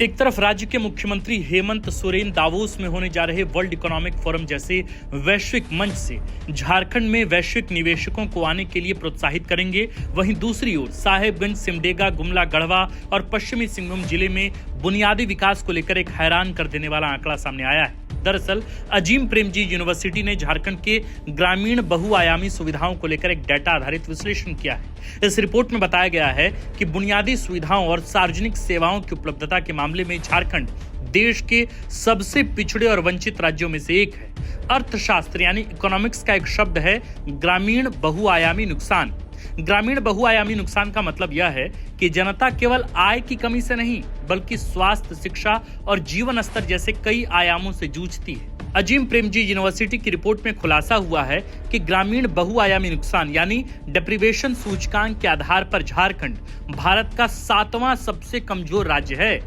एक तरफ राज्य के मुख्यमंत्री हेमंत सोरेन दावोस में होने जा रहे वर्ल्ड इकोनॉमिक फोरम जैसे वैश्विक मंच से झारखंड में वैश्विक निवेशकों को आने के लिए प्रोत्साहित करेंगे। वहीं दूसरी ओर साहेबगंज, सिमडेगा, गुमला, गढ़वा और पश्चिमी सिंहभूम जिले में बुनियादी विकास को लेकर एक हैरान कर देने वाला आंकड़ा सामने आया है। दरअसल अजीम प्रेमजी यूनिवर्सिटी ने झारखंड के ग्रामीण बहुआयामी सुविधाओं को लेकर एक डाटा आधारित विश्लेषण किया है। इस रिपोर्ट में बताया गया है कि बुनियादी सुविधाओं और सार्वजनिक सेवाओं की उपलब्धता के मामले में झारखंड देश के सबसे पिछड़े और वंचित राज्यों में से एक है। अर्थशास्त्र यानी इकोनॉमिक्स का एक शब्द है ग्रामीण बहुआयामी नुकसान। ग्रामीण बहुआयामी नुकसान का मतलब यह है कि जनता केवल आय की कमी से नहीं बल्कि स्वास्थ्य, शिक्षा और जीवन स्तर जैसे कई आयामों से जूझती है। अजीम प्रेमजी यूनिवर्सिटी की रिपोर्ट में खुलासा हुआ है कि ग्रामीण बहुआयामी नुकसान यानी डेप्रिवेशन सूचकांक के आधार पर झारखंड भारत का 7वां सबसे कमजोर राज्य है।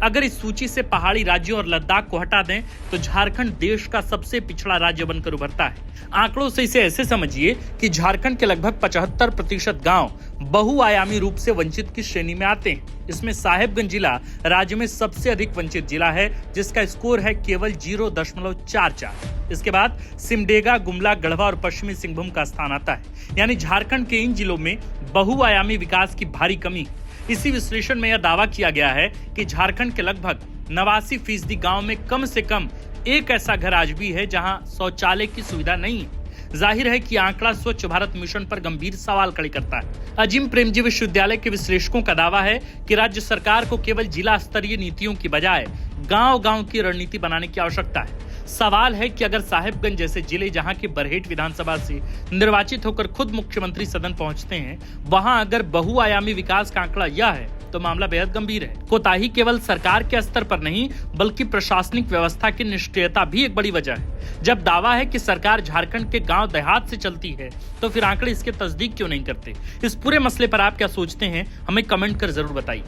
अगर इस सूची से पहाड़ी राज्यों और लद्दाख को हटा दें तो झारखंड देश का सबसे पिछड़ा राज्य बनकर उभरता है। आंकड़ों से इसे ऐसे समझिए कि झारखंड के लगभग 75% गांव बहुआयामी रूप से वंचित की श्रेणी में आते हैं। इसमें साहेबगंज जिला राज्य में सबसे अधिक वंचित जिला है, जिसका स्कोर है केवल 0.44। इसके बाद सिमडेगा, गुमला, गढ़वा और पश्चिमी सिंहभूम का स्थान आता है। यानी झारखंड के इन जिलों में बहुआयामी विकास की भारी कमी है। इसी विश्लेषण में यह दावा किया गया है कि झारखंड के लगभग 89% गांव में कम से कम एक ऐसा घर आज भी है जहां शौचालय की सुविधा नहीं है। जाहिर है कि आंकड़ा स्वच्छ भारत मिशन पर गंभीर सवाल खड़े करता है। अजीम प्रेमजी विश्वविद्यालय के विश्लेषकों का दावा है कि राज्य सरकार को केवल जिला स्तरीय नीतियों की बजाय गांव-गांव की रणनीति बनाने की आवश्यकता है। सवाल है कि अगर साहेबगंज जैसे जिले जहां के बरहेट विधानसभा से निर्वाचित होकर खुद मुख्यमंत्री सदन पहुंचते हैं, वहां अगर बहुआयामी विकास का आंकड़ा यह है तो मामला बेहद गंभीर है। कोताही केवल सरकार के स्तर पर नहीं बल्कि प्रशासनिक व्यवस्था की निष्क्रियता भी एक बड़ी वजह है। जब दावा है कि सरकार झारखंड के गांव देहात से चलती है तो फिर आंकड़े इसके तस्दीक क्यों नहीं करते? इस पूरे मसले पर आप क्या सोचते हैं? हमें कमेंट कर जरूर बताइए।